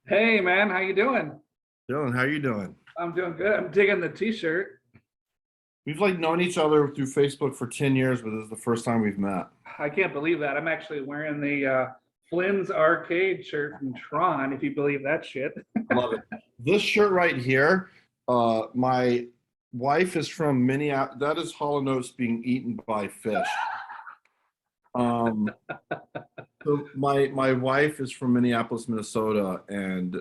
Hey man, how you doing? Dylan, how you doing? I'm doing good. I'm digging the t-shirt. We've like known each other through Facebook for 10 years, but this is the first time we've met. I can't believe that. I'm actually wearing the Flynn's arcade shirt from Tron, if you believe that shit. I love it. This shirt right here, my wife is from Minneapolis. That is Hall & Oates being eaten by fish. Um, so my wife is from Minneapolis, Minnesota, and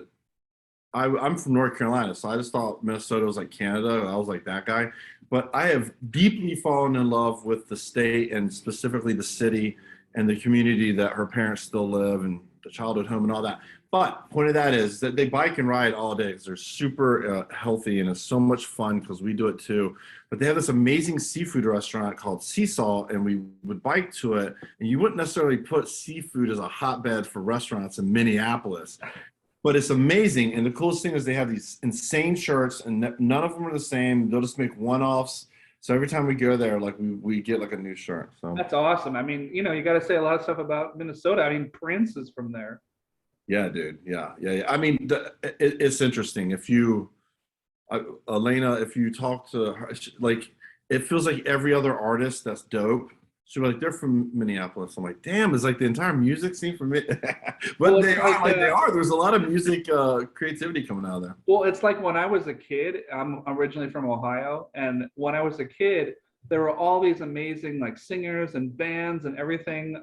I'm from North Carolina, so I just thought Minnesota was like Canada. I was like that guy. But I have deeply fallen in love with the state and specifically the city and the community that her parents still live and the childhood home and all that. But point of that is that they bike and ride all day because they're super healthy and it's so much fun because we do it too. But they have this amazing seafood restaurant called Seesaw, and we would bike to it. And you wouldn't necessarily put seafood as a hotbed for restaurants in Minneapolis. But it's amazing. And the coolest thing is they have these insane shirts and none of them are the same. They'll just make one-offs. So every time we go there, like we get like a new shirt. So That's awesome. I mean, you got to say a lot of stuff about Minnesota. I mean, Prince is from there. yeah, dude. Yeah. I mean, it's interesting. If you, Elena, if you talk to her, like, it feels like every other artist that's dope. She's like, they're from Minneapolis. I'm like, damn, it's like the entire music scene from it. But Well, they it's are like they are. There's a lot of music creativity coming out of there. Well, it's like when I was a kid, I'm originally from Ohio, and when I was a kid, there were all these amazing like singers and bands and everything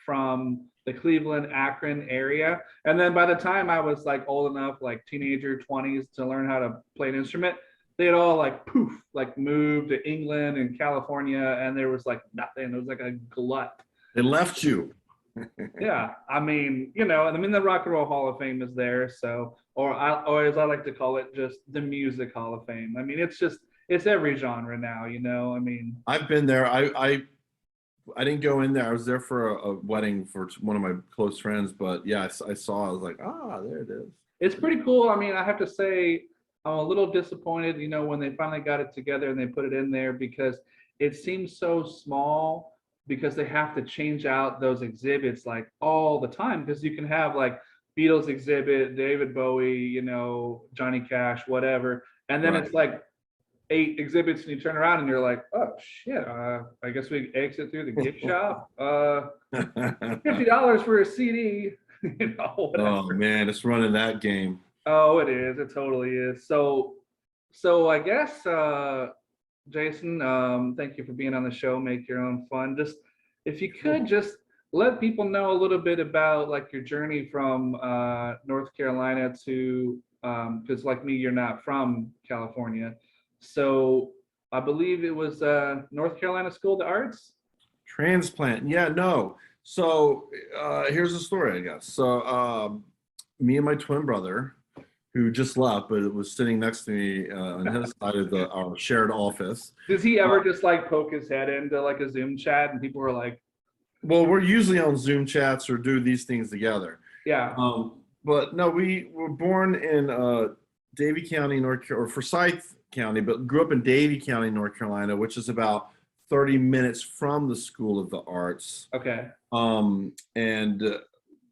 from the Cleveland, Akron area. And then by the time I was like old enough, like teenager, 20s, to learn how to play an instrument, they had all like poof, like moved to England and California, and there was like nothing. It was like a glut. It left you. Yeah, I mean, the Rock and Roll Hall of Fame is there, so, or as I like to call it, just the Music Hall of Fame. I mean, it's every genre now, I mean, I've been there. I didn't go in there. I was there for a wedding for one of my close friends, but yeah, I saw. I was like, there it is. it's pretty cool. I mean, I have to say, I'm a little disappointed, when they finally got it together and they put it in there because it seems so small because they have to change out those exhibits like all the time because you can have like Beatles exhibit, David Bowie, Johnny Cash, whatever, and then Right. it's like 8 exhibits and you turn around and you're like, oh shit, I guess we exit through the gift shop. $50 for a CD, whatever. Oh man, it's running that game. Oh, it is. It totally is. So I guess, Jason, thank you for being on the show. Make your own fun. Just if you could just let people know a little bit about like your journey from North Carolina to, because like me, you're not from California. So I believe it was North Carolina School of the Arts. Transplant. Yeah, no. So here's the story, I guess. So me and my twin brother, who just left, but it was sitting next to me on his side of our shared office. Does he ever just like poke his head into like a Zoom chat and people were like, Well, we're usually on Zoom chats or do these things together. yeah. But no, we were born in Davie County, North Carolina, or Forsyth County, but grew up in Davie County, North Carolina, which is about 30 minutes from the School of the Arts. Okay. And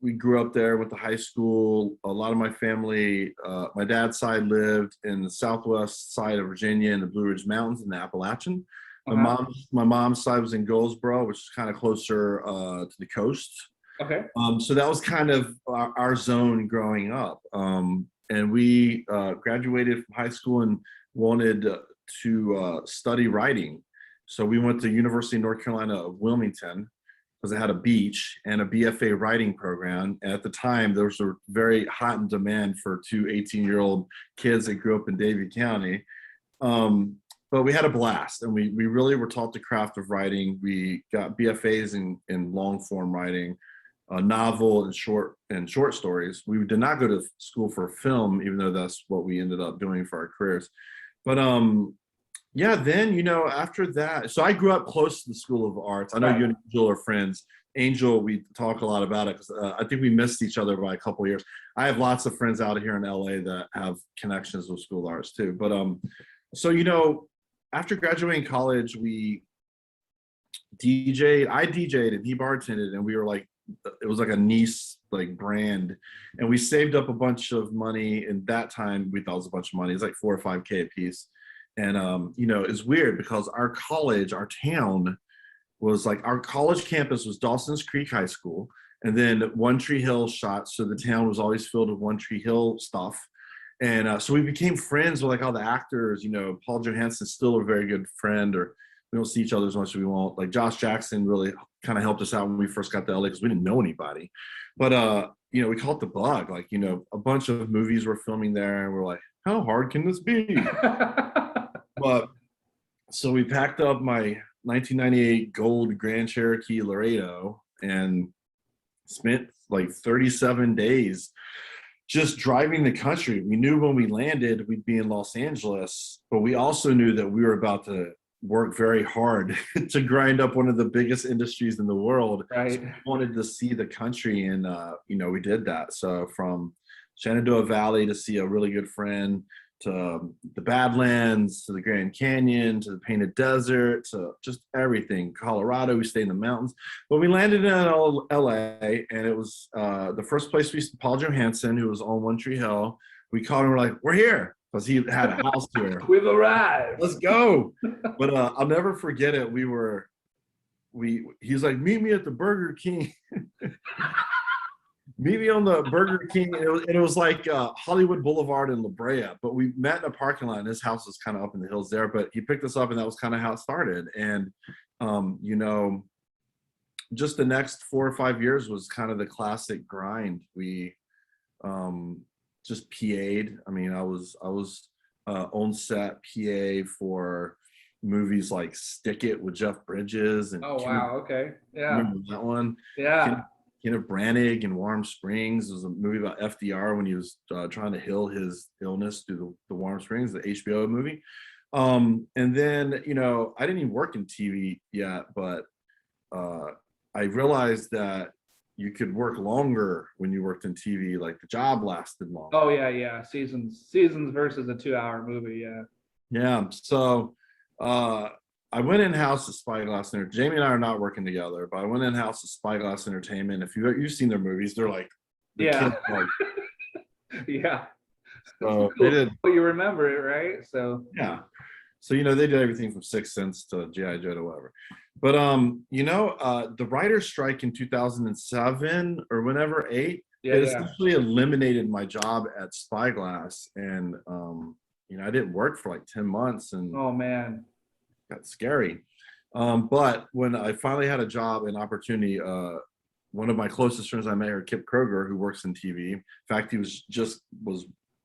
we grew up there with the high school. A lot of my family, my dad's side lived in the southwest side of Virginia in the Blue Ridge Mountains in the Appalachian. My mom's side was in Goldsboro, which is kind of closer to the coast. Okay. So that was kind of our zone growing up. And we graduated from high school and wanted to study writing. So we went to University of North Carolina of Wilmington because it had a beach and a BFA writing program. And at the time, those were very hot in demand for two 18-year-old kids that grew up in Davie County. But we had a blast, and we really were taught the craft of writing. We got BFAs in long form writing, novel and short stories. We did not go to school for film, even though that's what we ended up doing for our careers. But yeah, then, after that, so I grew up close to the School of Arts. I know you and Angel are friends. Angel, we talk a lot about it because I think we missed each other by a couple of years. I have lots of friends out here in LA that have connections with School of Arts too. But so, after graduating college, we DJ'd, I DJ'd and he bartended, and we were like it was like a Neese like brand, and we saved up a bunch of money. And that time we thought it was a bunch of money. It's like 4 or 5K a piece. And you know, it's weird because our college, our town was like, our college campus was Dawson's Creek High School, and then One Tree Hill shot. So the town was always filled with One Tree Hill stuff. And so we became friends with like all the actors. You know, Paul Johansson's still a very good friend, or we don't see each other as much as we want. Like Josh Jackson really kind of helped us out when we first got to LA because we didn't know anybody. But you know, we caught the bug. Like, you know, a bunch of movies were filming there, and we're like, how hard can this be? But so we packed up my 1998 gold Grand Cherokee Laredo and spent like 37 days just driving the country. We knew when we landed we'd be in Los Angeles, but we also knew that we were about to work very hard to grind up one of the biggest industries in the world. Right. So we wanted to see the country, and you know, we did that. So from Shenandoah Valley to see a really good friend, to the Badlands, to the Grand Canyon, to the Painted Desert, to just everything. Colorado, we stayed in the mountains. But we landed in LA, and it was the first place we, Paul Johansson, who was on One Tree Hill, we called him, we're like, we're here, because he had a house here. We've arrived. Let's go. But I'll never forget it. He's like, meet me at the Burger King. Meet me on the Burger King. And it was like Hollywood Boulevard in La Brea, but we met in a parking lot, and his house was kind of up in the hills there, but he picked us up, and that was kind of how it started. And you know, just the next 4 or 5 years was kind of the classic grind. We just PA'd. I mean, I was on set PA for movies like Stick It with Jeff Bridges. And Oh, wow. Okay. Yeah. remember that one? Yeah. Kenneth Branagh in Warm Springs. It was a movie about FDR when he was trying to heal his illness through the Warm Springs, the HBO movie. And then, you know, I didn't even work in TV yet, but I realized that you could work longer when you worked in TV. Like the job lasted longer. Oh, yeah. Yeah. Seasons versus a 2-hour movie. Yeah. Yeah. So I went in-house to Spyglass Entertainment. Jamie and I are not working together, but I went in-house to Spyglass Entertainment. If you've seen their movies, they're like, Yeah. Like, Yeah. so they did. Well, you remember it, right? So Yeah. So, you know, they did everything from Sixth Sense to G.I. Joe to whatever. But, you know, the writer's strike in 2007 or whenever, 8, yeah, it yeah. essentially eliminated my job at Spyglass. And, you know, I didn't work for like 10 months, and Oh, man. got scary. But when I finally had a job and opportunity, one of my closest friends I met here, Kip Kroger, who works in TV. In fact, he was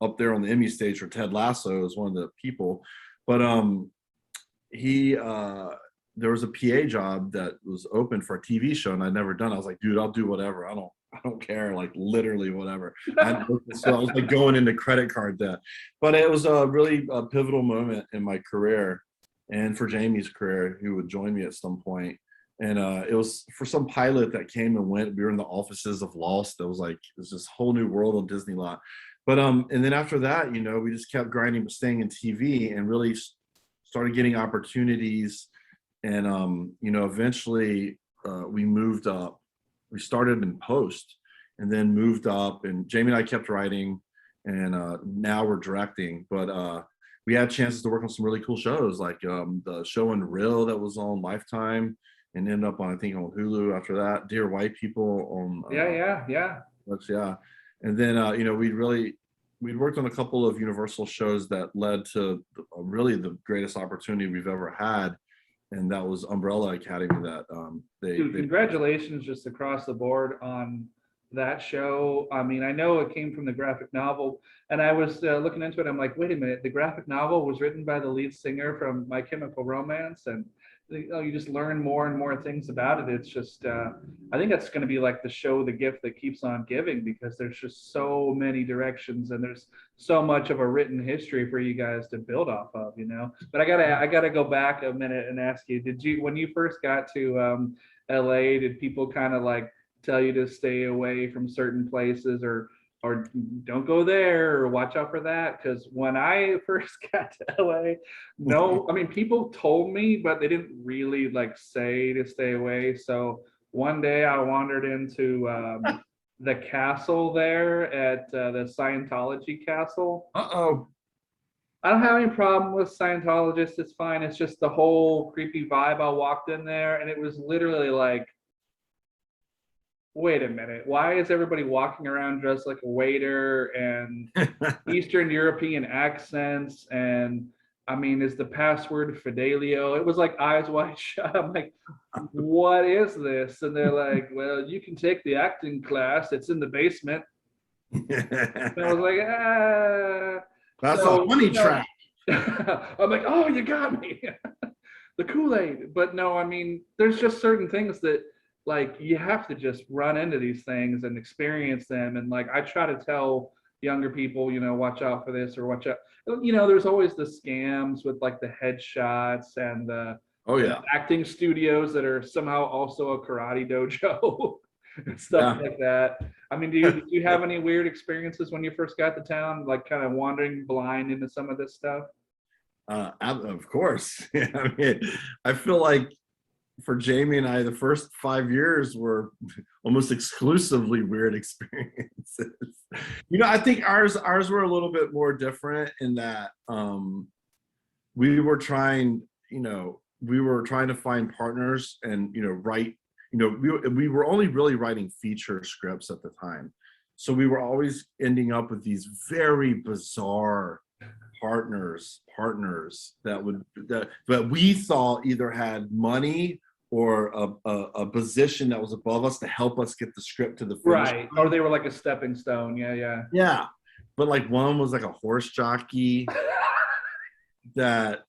up there on the Emmy stage for Ted Lasso as one of the people. But there was a PA job that was open for a TV show, and I'd never done it. I was like, dude, I'll do whatever. I don't care, like literally whatever. So I was like going into credit card debt. But it was a really pivotal moment in my career, and for Jamie's career, who would join me at some point. And it was for some pilot that came and went. We were in the offices of Lost. It was this whole new world of Disney lot. But and then after that, you know, we just kept grinding, but staying in TV, and really started getting opportunities. And you know, eventually we moved up. We started in post, and then moved up. And Jamie and I kept writing, and now we're directing. But we had chances to work on some really cool shows, like the show in Real that was on Lifetime, and ended up on, I think, on Hulu after that. Dear White People on Yeah. yeah. And then you know, we'd worked on a couple of Universal shows that led to really the greatest opportunity we've ever had, and that was Umbrella Academy. That Dude, congratulations just across the board on that show. I mean, I know it came from the graphic novel, and I was looking into it. I'm like, wait a minute, the graphic novel was written by the lead singer from My Chemical Romance, and you know, you just learn more and more things about it. It's just, I think that's going to be like the show, the gift that keeps on giving, because there's just so many directions, and there's so much of a written history for you guys to build off of, you know. But I gotta go back a minute and ask you, when you first got to LA, did people kind of like tell you to stay away from certain places, or don't go there, or watch out for that? Because when I first got to LA, no, I mean, people told me, but they didn't really like say to stay away. So one day I wandered into the castle there at the Scientology castle. Uh-oh. I don't have any problem with Scientologists. It's fine. It's just the whole creepy vibe. I walked in there and it was literally like, wait a minute. Why is everybody walking around dressed like a waiter and Eastern European accents? And I mean, is the password Fidelio? It was like eyes wide shut. I'm like, what is this? And they're like, well, you can take the acting class. It's in the basement. And I was like, ah. That's So, a honey trap. I'm like, oh, you got me. The Kool-Aid. But no, I mean, there's just certain things that like you have to just run into these things and experience them. And like I try to tell younger people, watch out for this or watch out. There's always the scams with like the headshots and the Oh yeah. acting studios that are somehow also a karate dojo and stuff like that. I mean, do you have any weird experiences when you first got to town, like kind of wandering blind into some of this stuff? Of course. Yeah, I mean, I feel like for Jamie and I, the first 5 years were almost exclusively weird experiences. I think ours were a little bit more different in that we were trying to find partners and write. We were only really writing feature scripts at the time, so we were always ending up with these very bizarre partners that we thought either had money or a position that was above us to help us get the script to the finish right line. Or they were like a stepping stone. Yeah, but like one was like a horse jockey that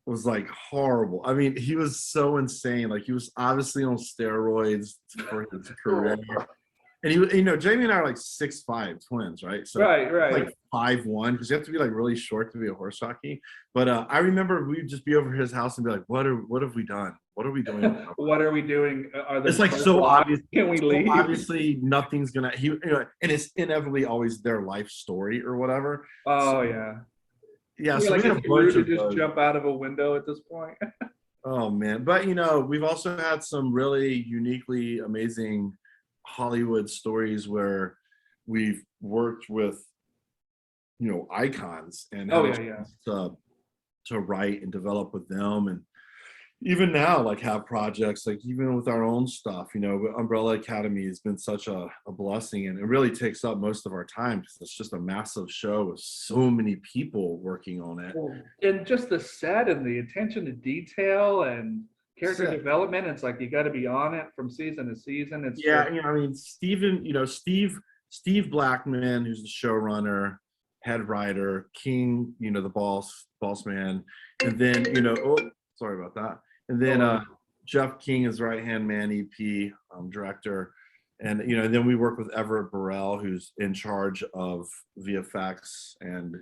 was like horrible. I mean, he was so insane. Like he was obviously on steroids for his career. And he, Jamie and I are like 6'5" twins, right? So right. like 5'1", because you have to be like really short to be a horse jockey. But I remember we'd just be over his house and be like, what have we done? What are we doing? What are we doing? It's like so obvious. Can we leave? Obviously, nothing's gonna. And it's inevitably always their life story or whatever. Oh yeah. So like we had a bunch of just jump out of a window at this point. Oh man, but we've also had some really uniquely amazing Hollywood stories where we've worked with icons and to write and develop with them, and even now like have projects like even with our own stuff. Umbrella Academy has been such a blessing, and it really takes up most of our time because it's just a massive show with so many people working on it. And just the set and the attention to detail and character development, it's like you got to be on it from season to season. It's I mean, Steve Blackman, who's the showrunner, head writer, King, the boss man, and then sorry about that, and then Jeff King is right hand man, EP, director, and then we work with Everett Burrell, who's in charge of VFX, and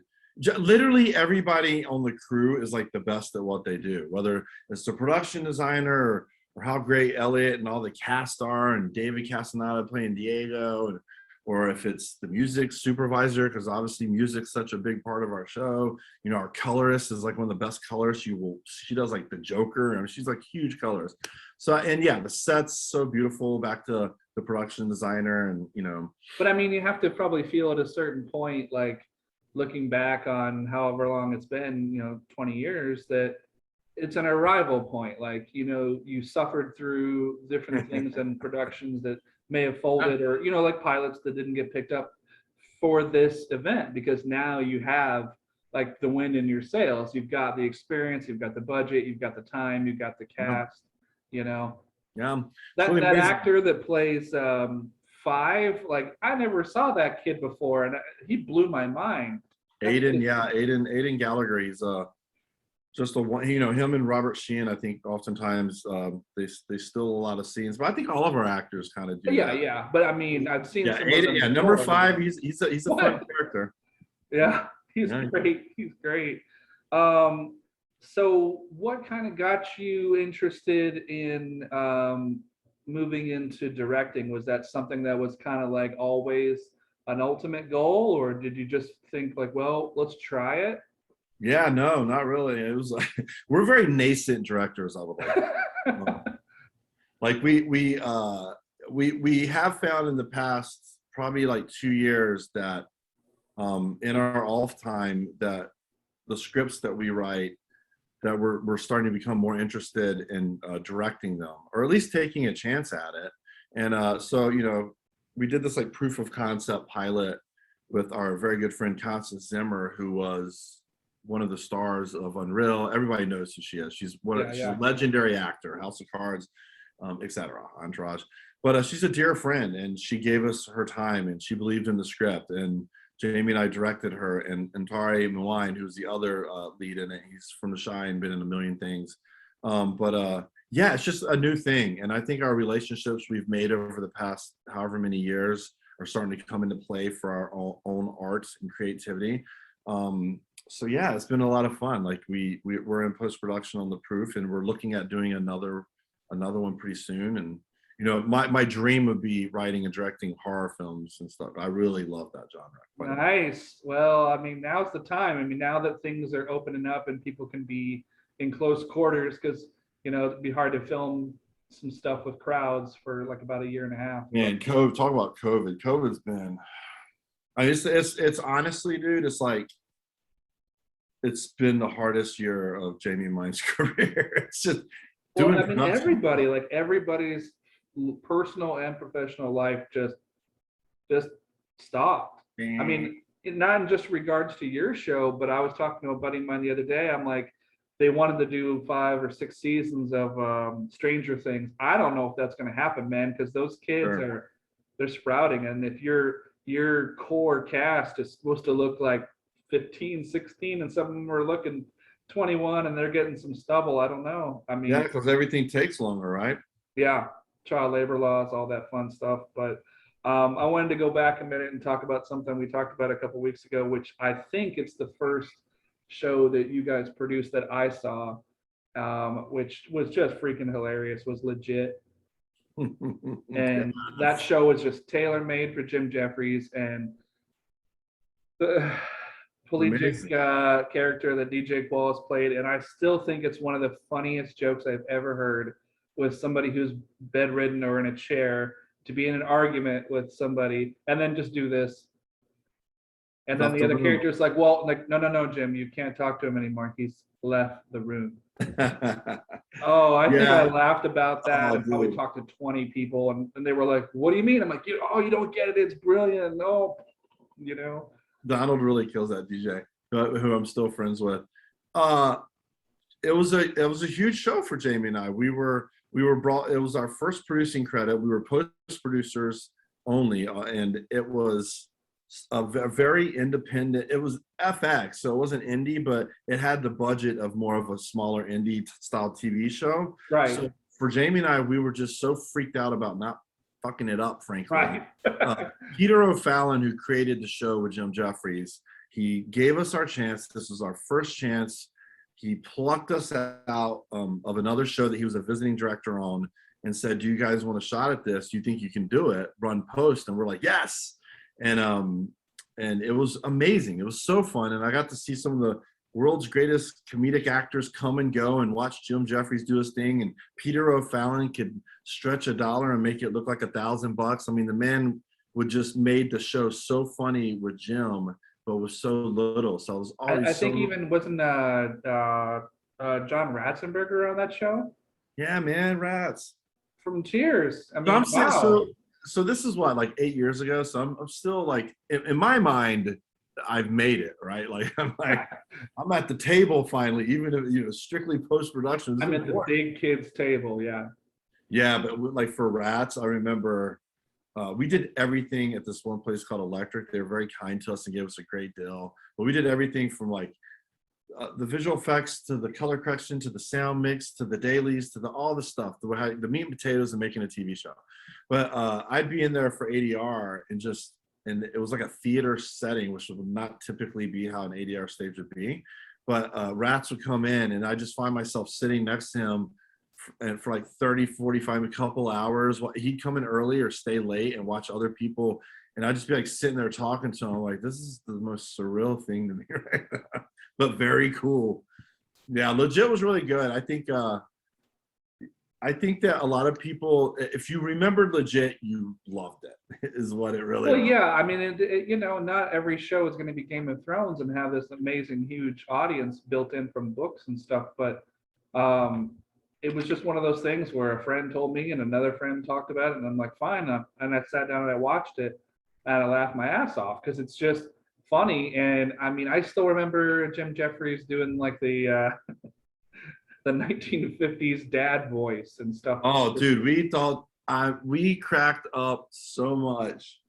literally everybody on the crew is like the best at what they do, whether it's the production designer or how great Elliot and all the cast are, and David Castaneda playing Diego, or if it's the music supervisor, because obviously music's such a big part of our show. Our colorist is like one of the best colorists. She does like the Joker. I mean, she's like huge colorist. So, and yeah, the set's so beautiful. Back to the production designer, and But I mean, you have to probably feel at a certain point, like looking back on however long it's been, 20 years, that it's an arrival point. Like, you suffered through different things and productions that may have folded, or like pilots that didn't get picked up for this event, because now you have like the wind in your sails. You've got the experience, you've got the budget, you've got the time, you've got the cast. Yeah, that actor that plays 5, like I never saw that kid before, and he blew my mind. Aiden Gallagher. He's just a one. Him and Robert Sheehan, I think oftentimes they steal a lot of scenes, but I think all of our actors kind of do. Yeah. But I mean, I've seen Aiden, number 5. He's a fun character. Yeah, he's great. He's great. So what kind of got you interested in moving into directing? Was that something that was kind of like always an ultimate goal, or did you just think like, well, let's try it? Yeah, no, not really. It was like we're very nascent directors, I would like. Like we have found in the past probably like 2 years that in our off time that the scripts that we write that we're starting to become more interested in directing them or at least taking a chance at it. And so we did this like proof of concept pilot with our very good friend Constance Zimmer, who was one of the stars of Unreal. Everybody knows who she is. She's she's a legendary actor, House of Cards, etc. Entourage. But she's a dear friend, and she gave us her time, and she believed in the script. And Jamie and I directed her, and Tari Mawine, who's the other lead in it. He's from The Shine, been in a million things. Yeah, it's just a new thing, and I think our relationships we've made over the past however many years are starting to come into play for our own arts and creativity. So yeah, it's been a lot of fun. Like we're in post production on the proof, and we're looking at doing another one pretty soon. And my dream would be writing and directing horror films and stuff. I really love that genre. Nice. Well, I mean, now's the time. I mean, now that things are opening up and people can be in close quarters, because it'd be hard to film some stuff with crowds for like about a year and a half. Man, talk about COVID. COVID's been. I mean, it's honestly, dude. It's like it's been the hardest year of Jamie and mine's career. It's just doing. Well, I mean, everybody's personal and professional life just stopped. Damn. I mean, not in just regards to your show, but I was talking to a buddy of mine the other day. I'm like, they wanted to do 5 or 6 seasons of Stranger Things. I don't know if that's going to happen, man, because those kids they're sprouting, and if your core cast is supposed to look like 15, 16, and some of them are looking 21, and they're getting some stubble. I don't know. I mean, yeah, because everything takes longer, right? Yeah, child labor laws, all that fun stuff. But I wanted to go back a minute and talk about something we talked about a couple weeks ago, which I think it's the first show that you guys produced that I saw, which was just freaking hilarious, was legit. And that show was just tailor-made for Jim Jeffries, and the collegiate character that DJ Wallace played, and I still think it's one of the funniest jokes I've ever heard, with somebody who's bedridden or in a chair to be in an argument with somebody and then just do this. And then the other character is like, well, like, no, Jim, you can't talk to him anymore. He's left the room. Oh, I think I laughed about that. And probably talked to 20 people, and they were like, what do you mean? I'm like, you don't get it. It's brilliant. No, Donald really kills that DJ, who I'm still friends with. It was a huge show for Jamie and I. We were brought. It was our first producing credit. We were post producers only, and it was a very independent. It was FX, so it wasn't indie, but it had the budget of more of a smaller indie style TV show. Right. So for Jamie and I, we were just so freaked out about not fucking it up, frankly. Right. Peter O'Fallon, who created the show with Jim Jeffries, he gave us our chance. This was our first chance. He plucked us out of another show that he was a visiting director on and said, do you guys want a shot at this? Do you think you can do it? Run post. And we're like, yes. And it was amazing. It was so fun. And I got to see some of the world's greatest comedic actors come and go and watch Jim Jeffries do his thing. And Peter O'Fallon could stretch $1 and make it look like $1,000. I mean, the man would just made the show so funny with Jim, but was so little. So I was always. I think even wasn't John Ratzenberger on that show? Yeah, man, Rats from Cheers. I mean, wow. So this is what, like 8 years ago. So I'm still like in my mind, I've made it, right? Like I'm at the table finally, even if strictly post production. I'm at the big kids table, yeah. Yeah, but like for Rats, I remember we did everything at this one place called Electric. They were very kind to us and gave us a great deal. But we did everything from like the visual effects to the color correction to the sound mix to the dailies to all the stuff, the meat and potatoes and making a TV show. But I'd be in there for ADR and it was like a theater setting, which would not typically be how an ADR stage would be. But Rats would come in and I just find myself sitting next to him and for like 30, 45, a couple hours. He'd come in early or stay late and watch other people. And I'd just be like sitting there talking to him like, this is the most surreal thing to me right now, but very cool. Yeah, legit was really good. I think I think that a lot of people, if you remembered Legit, you loved it, is what it really Well, was. yeah, I mean, you know, not every show is going to be Game of Thrones and have this amazing, huge audience built in from books and stuff, but um, it was just one of those things where a friend told me and another friend talked about it, and I'm like, fine, and I sat down and I watched it, and I laughed my ass off because it's just funny, and I mean, I still remember Jim Jeffries doing like the 1950s dad voice and stuff. Oh, dude, we cracked up so much.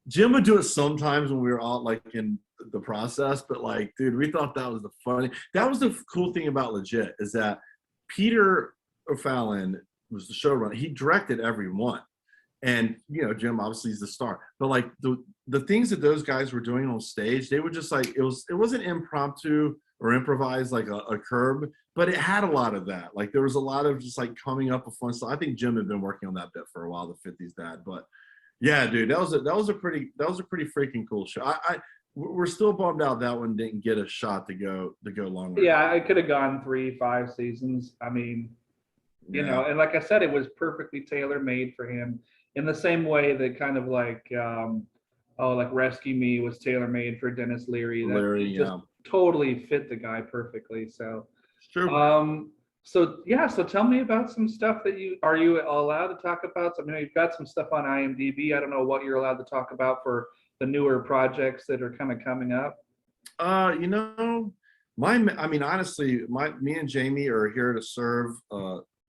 Jim would do it sometimes when we were all like in the process, but like, dude, we thought that was that was the cool thing about Legit, is that Peter O'Fallon was the showrunner. He directed every one. And you know, Jim obviously is the star. But like the things that those guys were doing on stage, they were just like, it wasn't impromptu or improvised like a curb, but it had a lot of that. Like there was a lot of just like coming up with fun stuff. I think Jim had been working on that bit for a while, the 50s dad. But yeah, dude, that was a pretty freaking cool show. We're still bummed out that one didn't get a shot to go longer. Yeah, I could have gone 3, 5 seasons. I mean, you know, Yeah. and like I said, it was perfectly tailor made for him in the same way that kind of like, oh, like Rescue Me was tailor made for Dennis Leary. That Larry, just yeah. totally fit the guy perfectly. So, It's true. so yeah, so tell me about some stuff that are you allowed to talk about? So, I mean, you've got some stuff on IMDb. I don't know what you're allowed to talk about for the newer projects that are kind of coming up. You know, I mean, honestly, me and Jamie are here to serve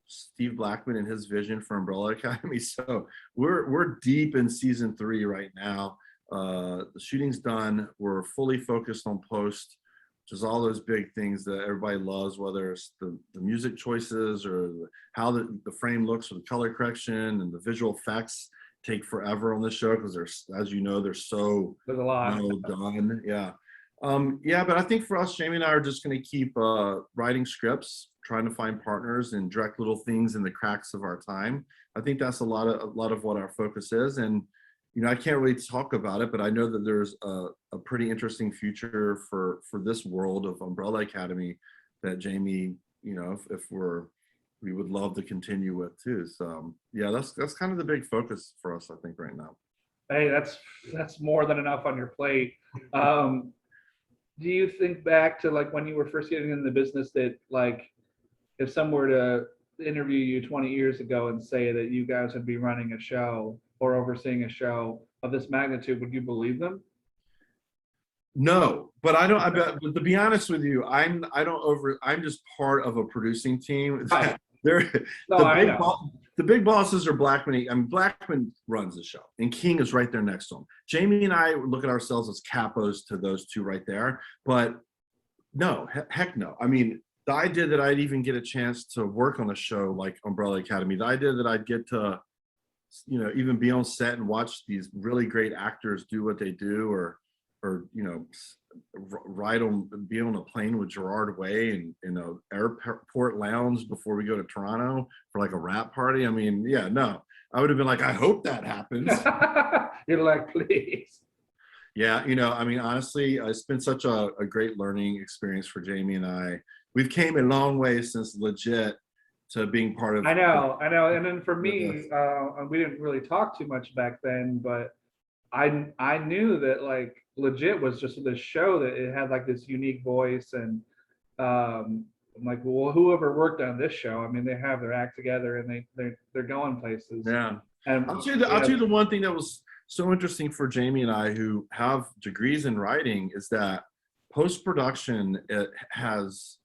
Steve Blackman and his vision for Umbrella Academy. So we're deep in season 3 right now. The shooting's done. We're fully focused on post, which is all those big things that everybody loves, whether it's the music choices or how the frame looks or the color correction and the visual effects take forever on this show because there's, as you know, they're so There's a lot. well done. Yeah. Yeah, but I think for us, Jamie and I are just going to keep writing scripts, trying to find partners and direct little things in the cracks of our time. I think that's a lot of what our focus is. And, you know, I can't really talk about it, but I know that there's a pretty interesting future for this world of Umbrella Academy that Jamie, you know, if we would love to continue with too. So yeah, that's kind of the big focus for us, I think, right now. Hey, that's more than enough on your plate. Do you think back to like when you were first getting in the business that like if someone were to interview you 20 years ago and say that you guys would be running a show or overseeing a show of this magnitude, would you believe them? No, but I don't. But to be honest with you, I'm just part of a producing team. Right. They're No, the I big know. the big bosses are Blackman. I mean, Blackman runs the show, and King is right there next to him. Jamie and I look at ourselves as capos to those two right there. But no, heck no. I mean, the idea that I'd even get a chance to work on a show like Umbrella Academy, the idea that I'd get to, you know, even be on set and watch these really great actors do what they do, or you know, be on a plane with Gerard Way and in a airport lounge before we go to Toronto for like a rap party. I mean, yeah, no, I would have been like, I hope that happens. You're like, please. Yeah, you know, I mean, honestly, it's been such a great learning experience for Jamie and I. We've came a long way since Legit to being part of. I know. And then for with me, we didn't really talk too much back then, but I knew that like Legit was just this show that it had like this unique voice, and I'm like, well, whoever worked on this show, I mean, they have their act together and they're going places. Yeah, And I'll tell you the one thing that was so interesting for Jamie and I, who have degrees in writing, is that post-production, it has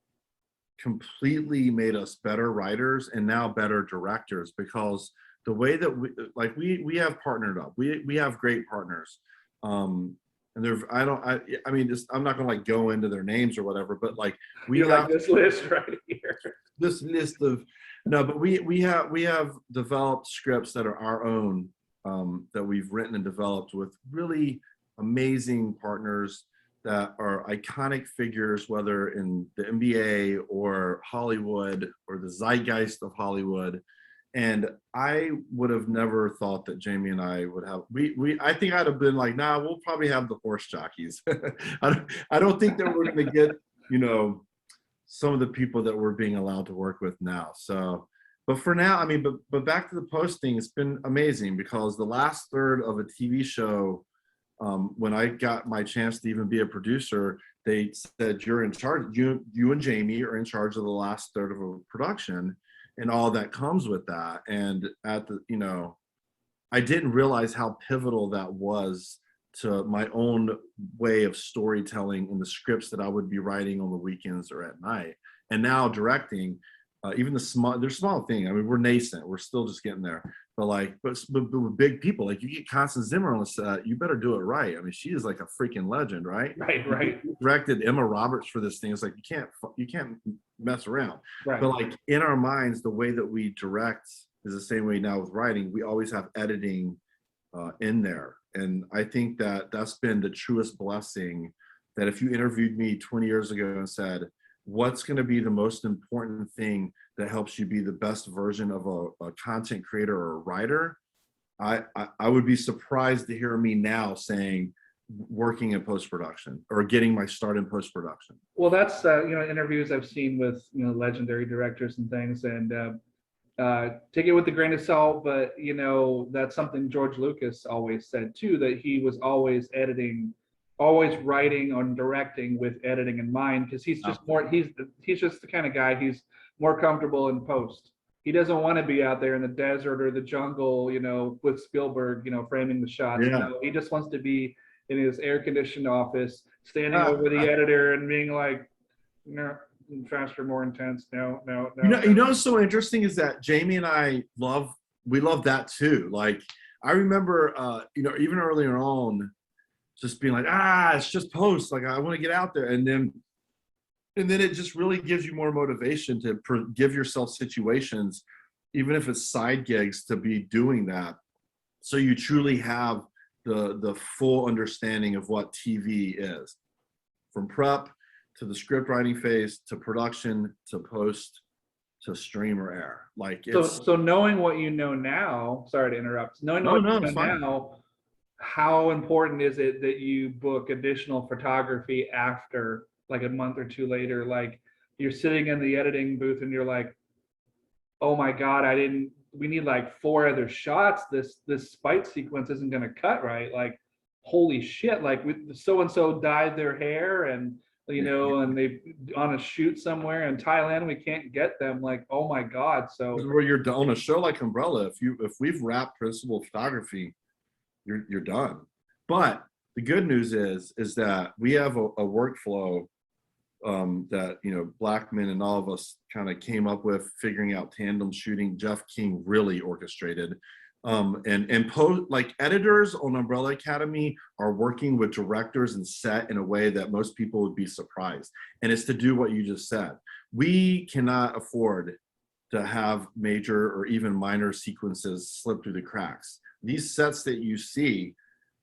completely made us better writers and now better directors, because the way that we have partnered up, we have great partners, and I mean this, I'm not gonna like go into their names or whatever, but like we you're have like this list right here. this list of, no, but we have developed scripts that are our own, that we've written and developed with really amazing partners that are iconic figures, whether in the NBA or Hollywood or the zeitgeist of Hollywood. And I would have never thought that Jamie and I would have, I think I'd have been like, nah, we'll probably have the horse jockeys. I don't think that we're going to get, you know, some of the people that we're being allowed to work with now. So But for now, I mean, but back to the posting, it's been amazing because the last third of a TV show, when I got my chance to even be a producer, they said you're in charge. You and Jamie are in charge of the last third of a production, and all that comes with that. And at the, I didn't realize how pivotal that was to my own way of storytelling in the scripts that I would be writing on the weekends or at night. And now directing, even there's small thing. I mean, we're nascent. We're still just getting there. But with big people, like you get Constance Zimmer on the set, you better do it right. I mean, she is like a freaking legend, right? Right. You directed Emma Roberts for this thing. It's like you can't mess around. Right. But like in our minds, the way that we direct is the same way now with writing. We always have editing in there, and I think that that's been the truest blessing. That if you interviewed me 20 years ago and said, what's going to be the most important thing that helps you be the best version of a content creator or a writer, I would be surprised to hear me now saying working in post-production or getting my start in post-production. Well, that's interviews I've seen with legendary directors and things, and take it with a grain of salt, but that's something George Lucas always said too, that he was always editing, always writing and directing with editing in mind, because he's just he's just the kind of guy, he's more comfortable in post. He doesn't want to be out there in the desert or the jungle, with Spielberg, framing the shots. Yeah. He just wants to be in his air-conditioned office, standing over the editor and being like, no, faster, more intense. No. What's so interesting is that Jamie and I love that too. Like I remember, even earlier on, just being like, it's just post. Like I want to get out there, and then it just really gives you more motivation to give yourself situations, even if it's side gigs, to be doing that, so you truly have the full understanding of what TV is, from prep to the script writing phase to production to post to stream or air. Like so knowing what you know now, sorry to interrupt, knowing what you know now, how important is it that you book additional photography after, like a month or two later, like you're sitting in the editing booth and you're like, oh my God, we need like 4 other shots. This fight sequence isn't going to cut right. Like, holy shit. Like so-and-so dyed their hair and, and they on a shoot somewhere in Thailand, we can't get them. Like, oh my God. So where you're on a show like Umbrella, if we've wrapped principal photography, you're done. But the good news is that we have a workflow that Blackman and all of us kind of came up with, figuring out tandem shooting. Jeff King really orchestrated, and like editors on Umbrella Academy are working with directors and set in a way that most people would be surprised. And it's to do what you just said. We cannot afford to have major or even minor sequences slip through the cracks. These sets that you see,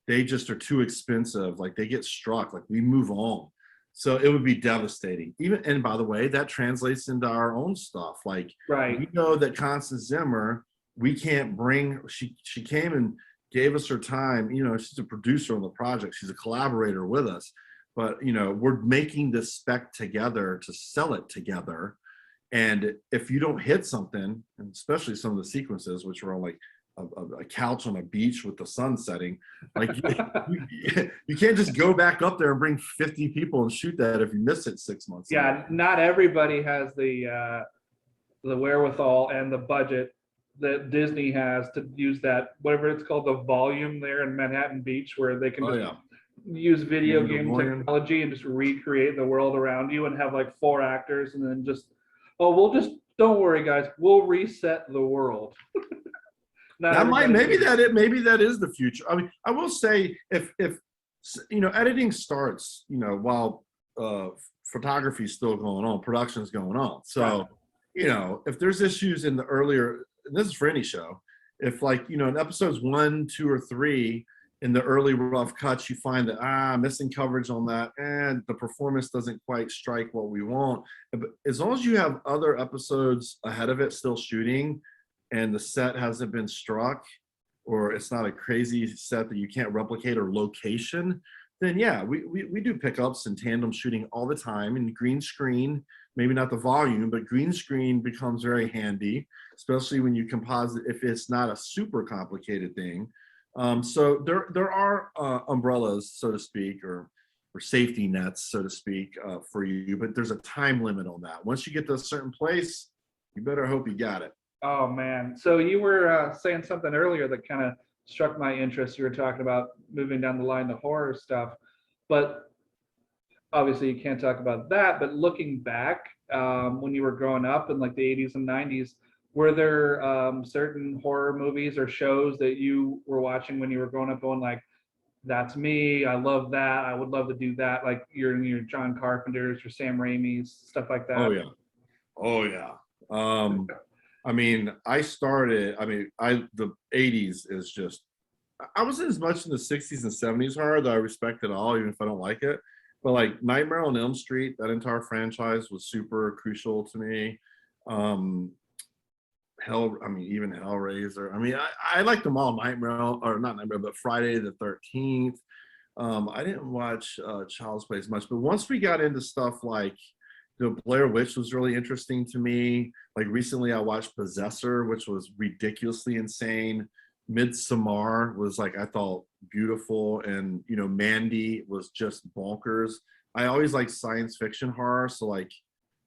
they just are too expensive. Like they get struck, like we move on. So it would be devastating. And by the way, that translates into our own stuff. Like, right. We know that Constance Zimmer, we can't bring, she came and gave us her time. She's a producer on the project. She's a collaborator with us. But, we're making this spec together to sell it together. And if you don't hit something, and especially some of the sequences, which were on like a couch on a beach with the sun setting, like you can't just go back up there and bring 50 people and shoot that if you miss it 6 months. Yeah, not everybody has the wherewithal and the budget that Disney has to use that, whatever it's called, the volume there in Manhattan Beach, where they can just use video game technology and just recreate the world around you and have like 4 actors, and then don't worry guys, we'll reset the world. Maybe that is the future. I mean, I will say if editing starts, while photography is still going on, production is going on. So, if there's issues in the earlier, and this is for any show, if like, in episodes 1, 2, or 3, in the early rough cuts, you find that missing coverage on that, and the performance doesn't quite strike what we want. But as long as you have other episodes ahead of it still shooting, and the set hasn't been struck, or it's not a crazy set that you can't replicate, or location, then yeah, we do pickups and tandem shooting all the time, and green screen maybe not the volume, but green screen becomes very handy, especially when you composite, if it's not a super complicated thing. So there are umbrellas, so to speak, or safety nets, so to speak, for you, but there's a time limit on that. Once you get to a certain place, you better hope you got it. Oh man. So you were saying something earlier that kind of struck my interest. You were talking about moving down the line to horror stuff, but obviously you can't talk about that. But looking back, when you were growing up in like the 80s and 90s, were there certain horror movies or shows that you were watching when you were growing up going like, that's me, I love that, I would love to do that, like your John Carpenter's, your Sam Raimi's, stuff like Oh that? yeah. Oh yeah. I mean, the 80s is just, I wasn't as much in the 60s and 70s horror that I respect it all, even if I don't like it. But like Nightmare on Elm Street, that entire franchise was super crucial to me. Um, even Hellraiser. I mean, I like them all. Nightmare, or not Nightmare, but Friday the 13th. I didn't watch Child's Play as much, but once we got into stuff like the Blair Witch was really interesting to me. Like recently, I watched Possessor, which was ridiculously insane. Midsommar was like I thought beautiful, and Mandy was just bonkers. I always like science fiction horror, so like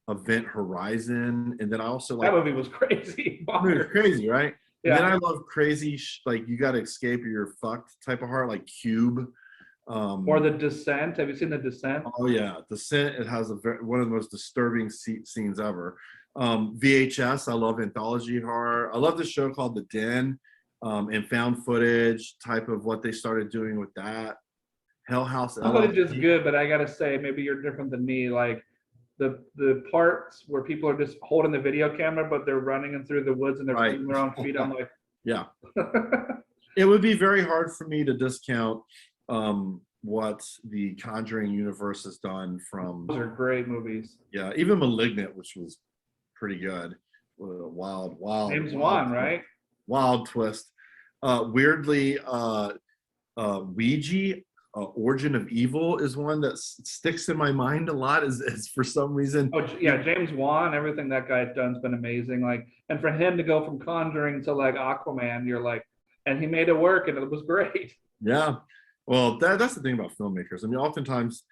Event Horizon, and then I also That like movie was crazy. it's crazy, right? And then Yeah. I love crazy, like you got to escape or you're fucked type of horror, like Cube. Or The Descent. Have you seen The Descent? Oh yeah, Descent. It has one of the most disturbing scenes ever. VHS. I love anthology horror. I love the show called The Den, and found footage type of what they started doing with that. Hell House Footage is LLC. good, but I gotta say, maybe you're different than me. Like the parts where people are just holding the video camera, but they're running and through the woods and they're Right. putting their own feet. I'm like, Yeah. It would be very hard for me to discount what the Conjuring universe has done from. those are great movies. Yeah, even Malignant, which was pretty good. James Wan, right? Wild twist. Weirdly, Ouija, Origin of Evil is one that sticks in my mind a lot. Is for some reason. Oh yeah, James Wan. Everything that guy's done's been amazing. Like, and for him to go from Conjuring to like Aquaman, you're like, and he made it work, and it was great. Yeah. Well, that's the thing about filmmakers. I mean, oftentimes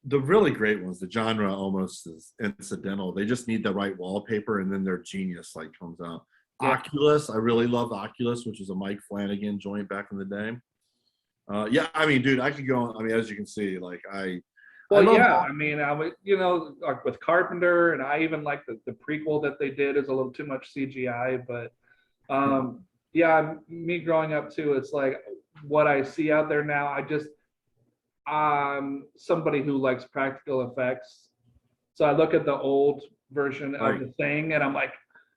the really great ones, the genre almost is incidental. They just need the right wallpaper, and then their genius like comes out. Yeah. Oculus, I really loved Oculus, which was a Mike Flanagan joint back in the day. Yeah, I mean, dude, I could go on. I mean, as you can see, like Well, yeah, I mean, I would, like with Carpenter, and I even like the prequel that they did is a little too much CGI, but yeah, me growing up too, it's like what I see out there now. Somebody who likes practical effects, so I look at the old version of the Thing, and I'm like,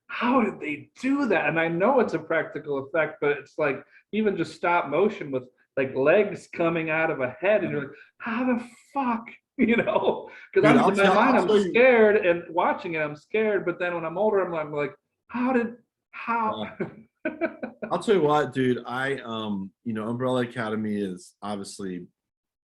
how did they do that? And I know it's a practical effect, but it's like even just stop motion with like legs coming out of a head, and you're like, how the fuck, because in my mind I'm scared, and watching it I'm scared, but then when I'm older I'm like, how? I'll tell you what, dude. Umbrella Academy is obviously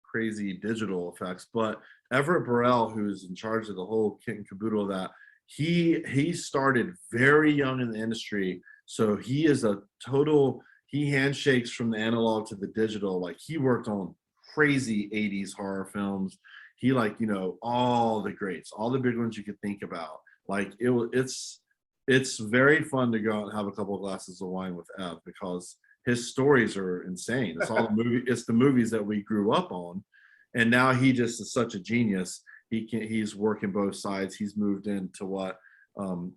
crazy digital effects, but Everett Burrell, who's in charge of the whole kit and caboodle of that, he started very young in the industry, so he is a total. He handshakes from the analog to the digital. Like he worked on crazy 80s horror films. He all the greats, all the big ones you could think about. Like it's very fun to go out and have a couple of glasses of wine with Ev, because his stories are insane. It's all it's the movies that we grew up on. And now he just is such a genius. He's working both sides. He's moved into what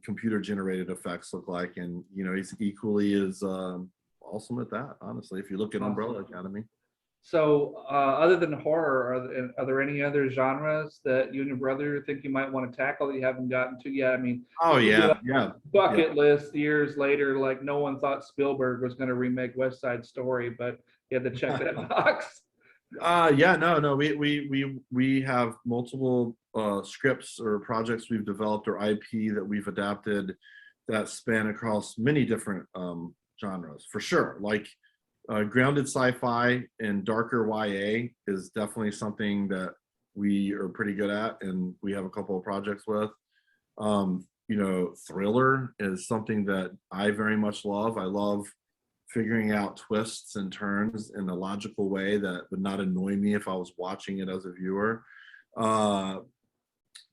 computer generated effects look like. And he's equally as awesome at that, honestly, if you look at Umbrella Academy. So other than horror, are there any other genres that you and your brother think you might want to tackle that you haven't gotten to yet? I mean, bucket list years later, like no one thought Spielberg was going to remake West Side Story, but you had to check that box. No, we have multiple scripts or projects we've developed or IP that we've adapted that span across many different genres, for sure. Like grounded sci-fi and darker YA is definitely something that we are pretty good at, and we have a couple of projects with. Thriller is something that I very much love. I love figuring out twists and turns in a logical way that would not annoy me if I was watching it as a viewer. Uh,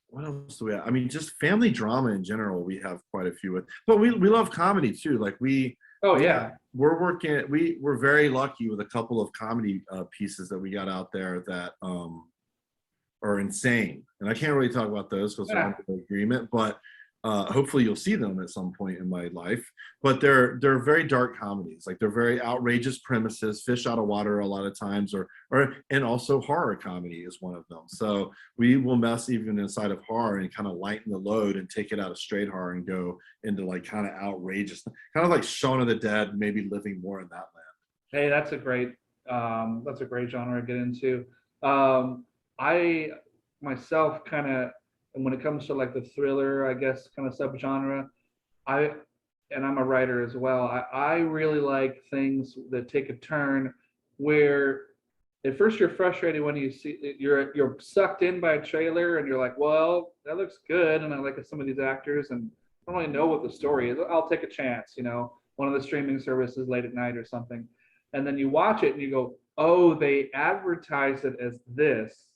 what else do we have? I mean, just family drama in general, we have quite a few with, but we love comedy too. Like Oh yeah. we're very lucky with a couple of comedy pieces that we got out there that are insane. And I can't really talk about those because they're Yeah. under agreement, but hopefully you'll see them at some point in my life. But they're very dark comedies. Like they're very outrageous premises, fish out of water a lot of times, or and also horror comedy is one of them. So we will mess even inside of horror and kind of lighten the load and take it out of straight horror and go into like kind of outrageous, kind of like Shaun of the Dead, maybe living more in that land. Hey, that's a great genre to get into. I myself kind of, when it comes to like the thriller, I guess, kind of subgenre, I and I'm a writer as well. I really like things that take a turn where at first you're frustrated when you see you're sucked in by a trailer and you're like, well, that looks good, and I like some of these actors, and I don't really know what the story is. I'll take a chance, one of the streaming services late at night or something, and then you watch it and you go, oh, they advertise it as this,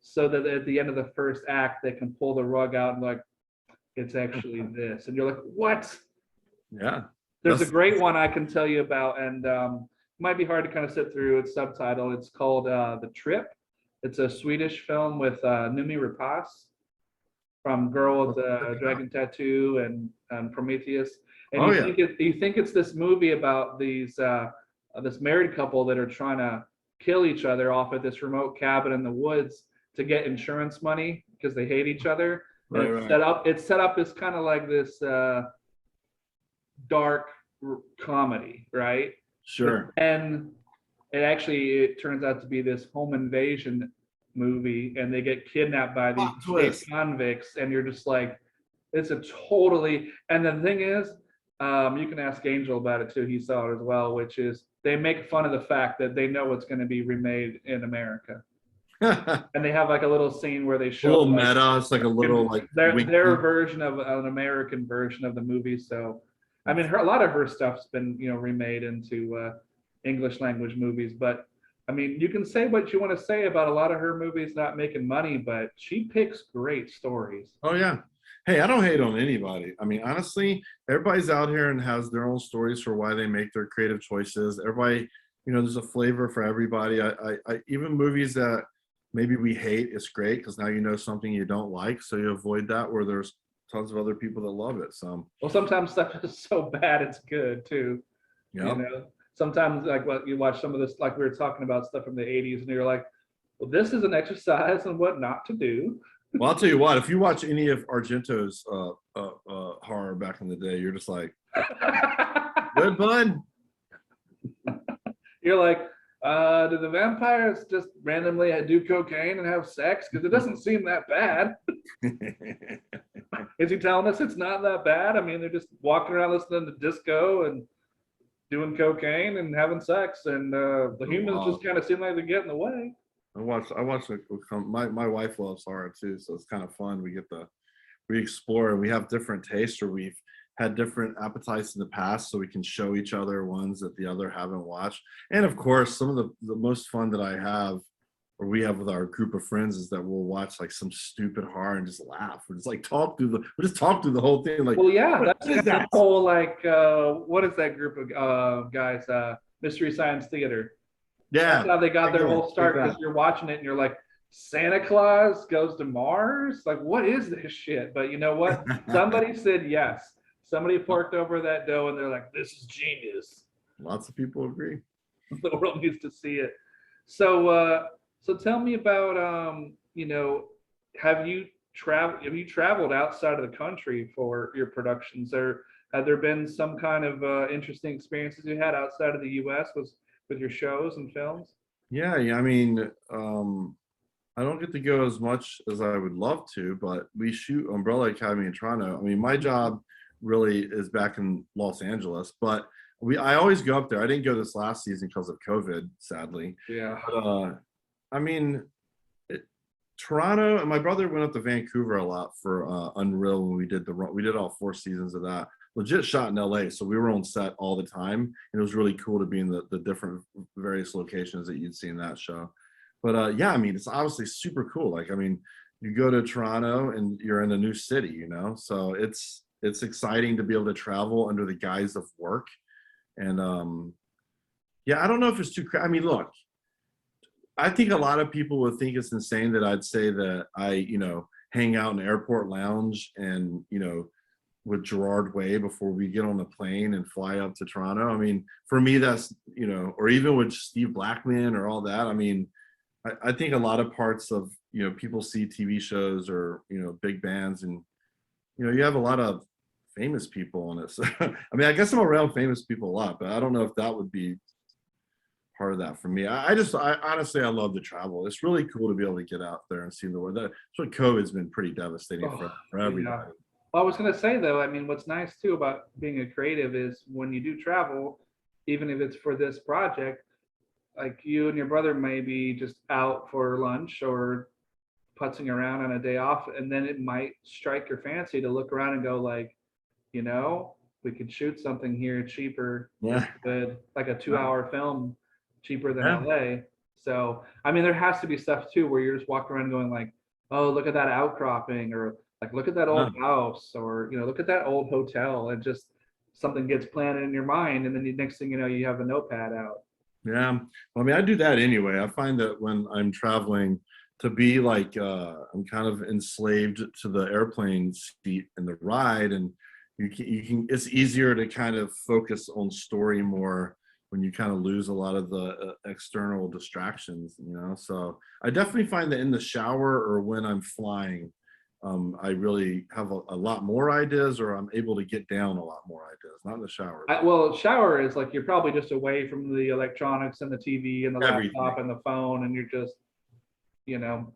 so that at the end of the first act they can pull the rug out and like, it's actually this, and you're like, what? Yeah. There's a great one I can tell you about, and might be hard to kind of sit through its subtitle. It's called The Trip. It's a Swedish film with Numi Rapace from Girl with the Dragon Tattoo and Prometheus. And you think it's this movie about this married couple that are trying to kill each other off at this remote cabin in the woods to get insurance money because they hate each other. And it's set up as kind of like this dark comedy, right? Sure. And it turns out to be this home invasion movie, and they get kidnapped by these convicts, and you're just like, it's a totally. And the thing is, you can ask Angel about it too. He saw it as well, which is they make fun of the fact that they know it's going to be remade in America. And they have like a little scene where they show a little meta. It's like a little like their version of an American version of the movie. So, I mean, a lot of her stuff's been remade into English language movies. But I mean, you can say what you want to say about a lot of her movies not making money, but she picks great stories. Oh yeah. Hey, I don't hate on anybody. I mean, honestly, everybody's out here and has their own stories for why they make their creative choices. Everybody, there's a flavor for everybody. I even movies that maybe we hate, it's great because now you know something you don't like, so you avoid that where there's tons of other people that love it. So well, sometimes stuff is so bad it's good too. Yeah. Sometimes like what you watch some of this, like we were talking about stuff from the 80s, and you're like, well, this is an exercise in what not to do. Well, I'll tell you what, if you watch any of Argento's horror back in the day, you're just like, good bud. You're like, do the vampires just randomly do cocaine and have sex? Because it doesn't seem that bad. Is he telling us it's not that bad? I mean, they're just walking around listening to disco and doing cocaine and having sex, and the humans just kind of seem like they get in the way. I watch my wife loves horror too, so it's kind of fun. We explore and we have different tastes, or we've had different appetites in the past, so we can show each other ones that the other haven't watched. And of course, some of the most fun that I have, or we have with our group of friends, is that we'll watch like some stupid horror and just laugh. We'll just talk through the whole thing. Like, well, yeah, that's the whole like what is that group of guys? Mystery Science Theater. Yeah, that's how they got their whole start, because you're watching it and you're like, Santa Claus goes to Mars? Like, what is this shit? But you know what? Somebody said yes. Somebody forked over that dough and they're like, this is genius. Lots of people agree. The world needs to see it. So tell me about have you traveled outside of the country for your productions, or have there been some kind of interesting experiences you had outside of the US with your shows and films? Yeah, I mean, I don't get to go as much as I would love to, but we shoot Umbrella Academy in Toronto. I mean, my job really is back in Los Angeles, but I always go up there. I didn't go this last season because of COVID, sadly. Yeah. But, I mean, Toronto, and my brother went up to Vancouver a lot for Unreal when we did all 4 seasons of that. Legit shot in LA, so we were on set all the time, and it was really cool to be in the different various locations that you'd see in that show. But yeah, I mean, it's obviously super cool. Like, I mean, you go to Toronto and you're in a new city, you know, so it's exciting to be able to travel under the guise of work. And yeah, I don't know if it's too. I mean, look, I think a lot of people would think it's insane that I'd say that I, hang out in the airport lounge and, with Gerard Way before we get on the plane and fly up to Toronto. I mean, for me, that's, or even with Steve Blackman or all that. I mean, I think a lot of parts of, people see TV shows or, big bands and, you have a lot of famous people on it. So, I mean, I guess I'm around famous people a lot, but I don't know if that would be part of that for me. I honestly, I love to travel. It's really cool to be able to get out there and see the world. That's what COVID's been pretty devastating for everybody. Yeah. Well, I was going to say though, I mean, what's nice too about being a creative is when you do travel, even if it's for this project, like you and your brother may be just out for lunch or putzing around on a day off, and then it might strike your fancy to look around and go like, you know, we could shoot something here cheaper, Yeah. good, like a 2-hour film cheaper than Yeah. LA. So, I mean, there has to be stuff too where you're just walking around going like, oh, look at that outcropping, or like, look at that old house, or, look at that old hotel, and just something gets planted in your mind. And then the next thing you know, you have a notepad out. Yeah. Well, I mean, I do that anyway. I find that when I'm traveling, to be like I'm kind of enslaved to the airplane seat and the ride, and you can it's easier to kind of focus on story more when you kind of lose a lot of the external distractions, So I definitely find that in the shower or when I'm flying, I really have a lot more ideas, or I'm able to get down a lot more ideas, not in the shower. Well, shower is like you're probably just away from the electronics and the TV and the Everything. laptop and the phone, and you're just,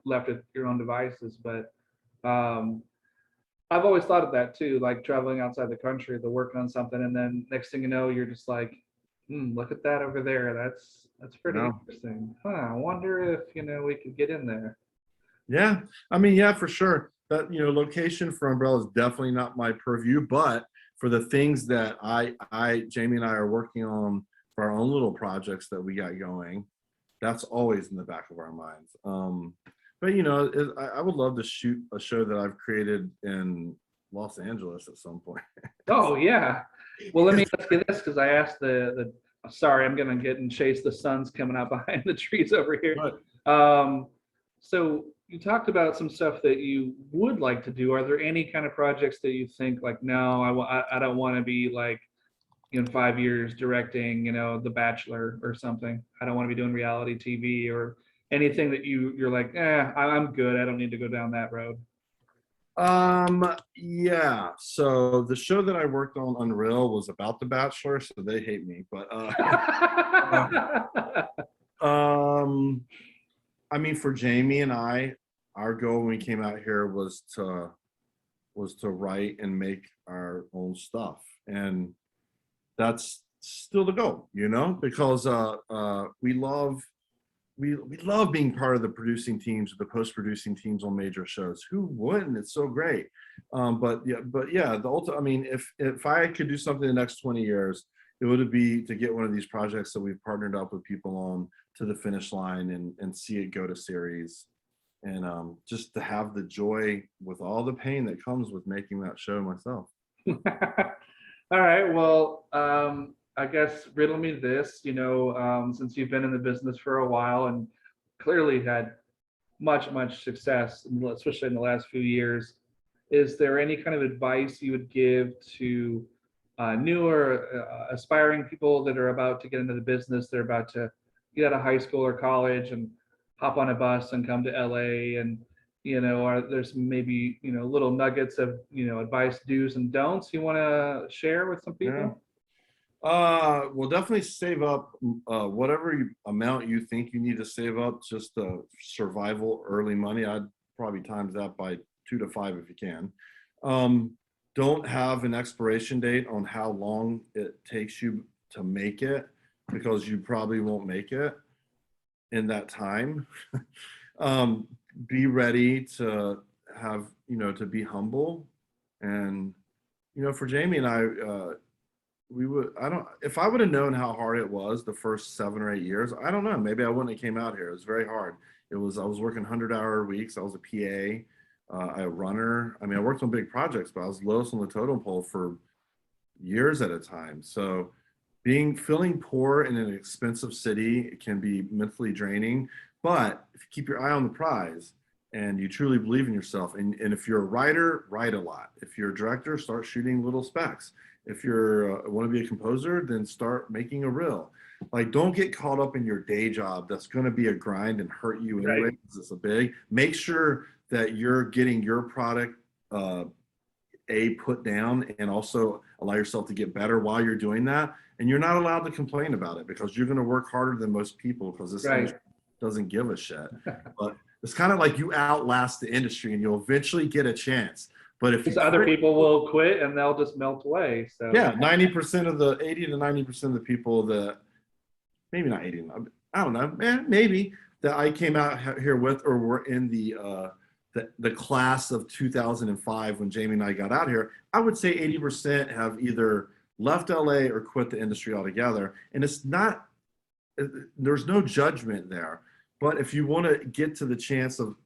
left with your own devices. But um, I've always thought of that too, like traveling outside the country, to work on something, and then next thing you know, you're just like, look at that over there. That's pretty interesting. Huh, I wonder if we could get in there. Yeah, I mean, yeah, for sure. But location for Umbrella is definitely not my purview. But for the things that Jamie and I are working on for our own little projects that we got going, that's always in the back of our minds. But I would love to shoot a show that I've created in Los Angeles at some point. Oh yeah. Well, let me ask you this, because I asked the sorry, I'm gonna get and chase the sun's coming out behind the trees over here. So you talked about some stuff that you would like to do. Are there any kind of projects that you think like, no, I don't want to be like in 5 years directing, The Bachelor or something. I don't want to be doing reality TV or anything that you're like, I'm good. I don't need to go down that road. Yeah. So the show that I worked on Unreal was about The Bachelor, so they hate me. But I mean, for Jamie and I, our goal when we came out here was to write and make our own stuff, and that's still the goal, because we love being part of the producing teams or the post-producing teams on major shows. Who wouldn't? It's so great. But yeah, the ultimate. I mean, if I could do something in the next 20 years, it would be to get one of these projects that we've partnered up with people on to the finish line and see it go to series, and just to have the joy with all the pain that comes with making that show myself. All right. Well, I guess riddle me this, since you've been in the business for a while and clearly had much success, especially in the last few years, is there any kind of advice you would give to newer aspiring people that are about to get into the business? They're about to get out of high school or college and hop on a bus and come to LA, and there's maybe little nuggets of advice, do's and don'ts you want to share with some people? Well, definitely save up whatever amount you think you need to save up, just survival early money. I'd probably times that by 2 to 5 if you can. Don't have an expiration date on how long it takes you to make it, because you probably won't make it in that time. be ready to have, to be humble. And, for Jamie and I, if I would have known how hard it was the first 7 or 8 years, I don't know, maybe I wouldn't have came out here. It was very hard. I was working 100-hour weeks. I was a PA, a runner. I mean, I worked on big projects, but I was lowest on the totem pole for years at a time. So feeling poor in an expensive city can be mentally draining. But if you keep your eye on the prize and you truly believe in yourself, and if you're a writer, write a lot. If you're a director, start shooting little specs. If you're want to be a composer, then start making a reel. Like, don't get caught up in your day job. That's going to be a grind and hurt you anyway, Right. because it's a big. Make sure that you're getting your product put down, and also allow yourself to get better while you're doing that. And you're not allowed to complain about it, because you're going to work harder than most people, because this Right. industry doesn't give a shit. But it's kind of like you outlast the industry and you'll eventually get a chance. But if you Because other quit, people will quit and they'll just melt away. So yeah, 90% of the 80 to 90% of the people that, maybe not 80, I don't know, man, maybe, that I came out here with, or were in the class of 2005 when Jamie and I got out here, I would say 80% have either left LA or quit the industry altogether. And it's not, there's no judgment there. But if you want to get to the chance of,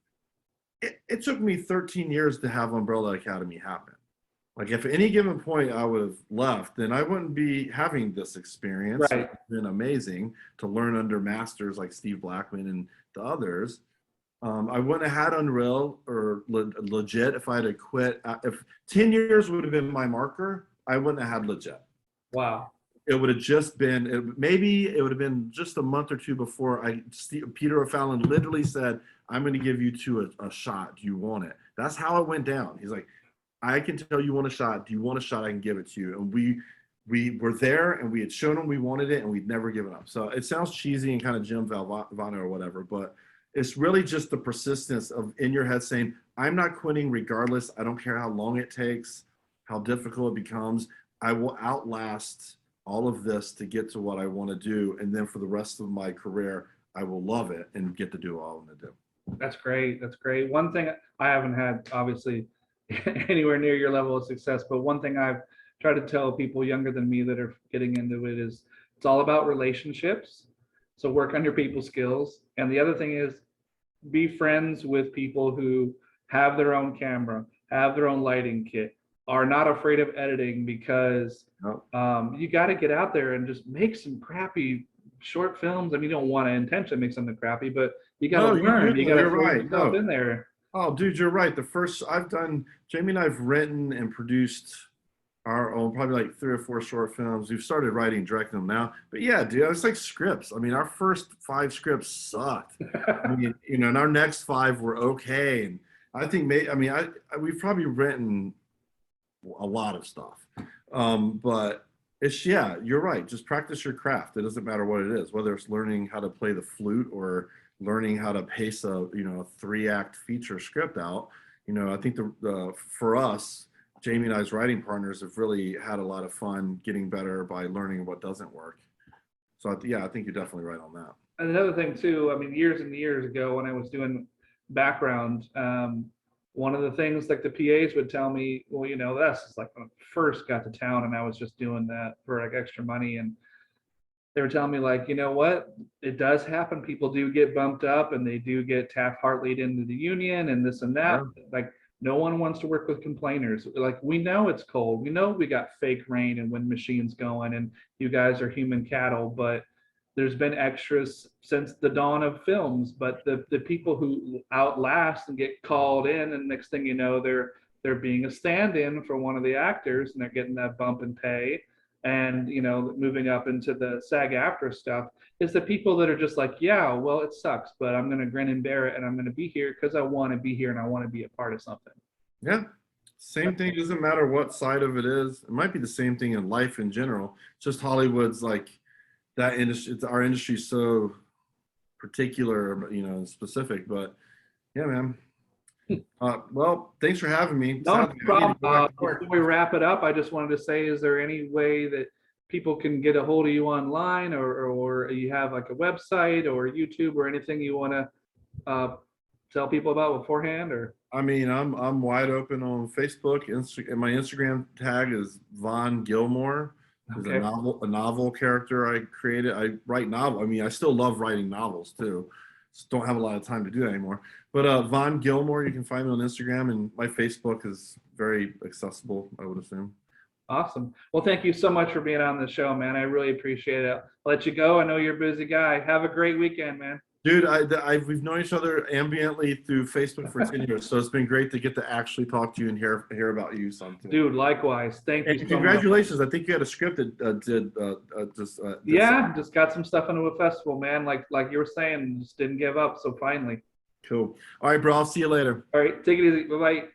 it took me 13 years to have Umbrella Academy happen. Like, if at any given point I would have left, then I wouldn't be having this experience. right. It's been amazing to learn under masters like Steve Blackman and the others. I wouldn't have had Unreal or Legit if I had quit. If 10 years would have been my marker, I wouldn't have had Legit. Wow. It would have just been, maybe it would have been just a month or two before Peter O'Fallon literally said, I'm going to give you two a shot. Do you want it? That's how it went down. He's like, I can tell you want a shot. Do you want a shot? I can give it to you. And we were there, and we had shown him we wanted it, and we'd never given up. So it sounds cheesy and kind of Jim Valvano or whatever, but it's really just the persistence of in your head saying, I'm not quitting regardless. I don't care how long it takes, how difficult it becomes. I will outlast all of this to get to what I want to do. And then for the rest of my career, I will love it and get to do what I want to do. That's great. That's great. One thing I haven't had, obviously, anywhere near your level of success, but one thing I've tried to tell people younger than me that are getting into it is it's all about relationships. So work on your people skills. And the other thing is be friends with people who have their own camera, have their own lighting kit, are not afraid of editing, because you got to get out there and just make some crappy short films. I mean, you don't want to intentionally make something crappy, but you got to learn. You got to throw yourself in there. Oh, dude, you're right. Jamie and I've written and produced our own, probably like 3 or 4 short films. We've started writing, directing them now. But yeah, dude, it's like scripts. I mean, our first 5 scripts sucked. I mean, and our next 5 were okay. And I think, we've probably written a lot of stuff. But you're right. Just practice your craft. It doesn't matter what it is, whether it's learning how to play the flute or learning how to pace a 3-act feature script out. I think for us, Jamie and I's writing partners have really had a lot of fun getting better by learning what doesn't work. So I think you're definitely right on that. And another thing too, I mean, years and years ago when I was doing background, one of the things like the PAs would tell me, well, this is like when I first got to town and I was just doing that for like extra money. And they were telling me, like, you know what, it does happen. People do get bumped up and they do get Taft-Hartley'd into the union and this and that. Yeah. Like, no one wants to work with complainers. Like, we know it's cold. We know we got fake rain and wind machines going and you guys are human cattle, but there's been extras since the dawn of films. But the people who outlast and get called in, and next thing you know, they're being a stand-in for one of the actors and they're getting that bump in pay. And moving up into the SAG-AFTRA stuff is the people that are just like, yeah, well, it sucks, but I'm going to grin and bear it, and I'm going to be here because I want to be here and I want to be a part of something. Yeah, same thing. Doesn't matter what side of it is. It might be the same thing in life in general. Just Hollywood's like that industry. Our industry is so particular, specific. But yeah, man. Well, thanks for having me. No problem. Before we wrap it up, I just wanted to say, is there any way that people can get a hold of you online, or you have like a website or YouTube or anything you want to tell people about beforehand, or? I mean, I'm wide open on Facebook. And my Instagram tag is Von Gilmore. Is Okay. a novel character I created. I write novel. I mean, I still love writing novels too. Just don't have a lot of time to do that anymore. But Von Gilmore, you can find me on Instagram, and my Facebook is very accessible, I would assume. Awesome. Well, thank you so much for being on the show, man. I really appreciate it. I'll let you go. I know you're a busy guy. Have a great weekend, man. Dude, we've known each other ambiently through Facebook for 10 years, so it's been great to get to actually talk to you and hear about you something. Dude, likewise. Thank you And so much. congratulations! I think you had a script that Yeah, just got some stuff into a festival, man. Like you were saying, just didn't give up. So finally. Cool. All right, bro. I'll see you later. All right, take it easy. Bye bye.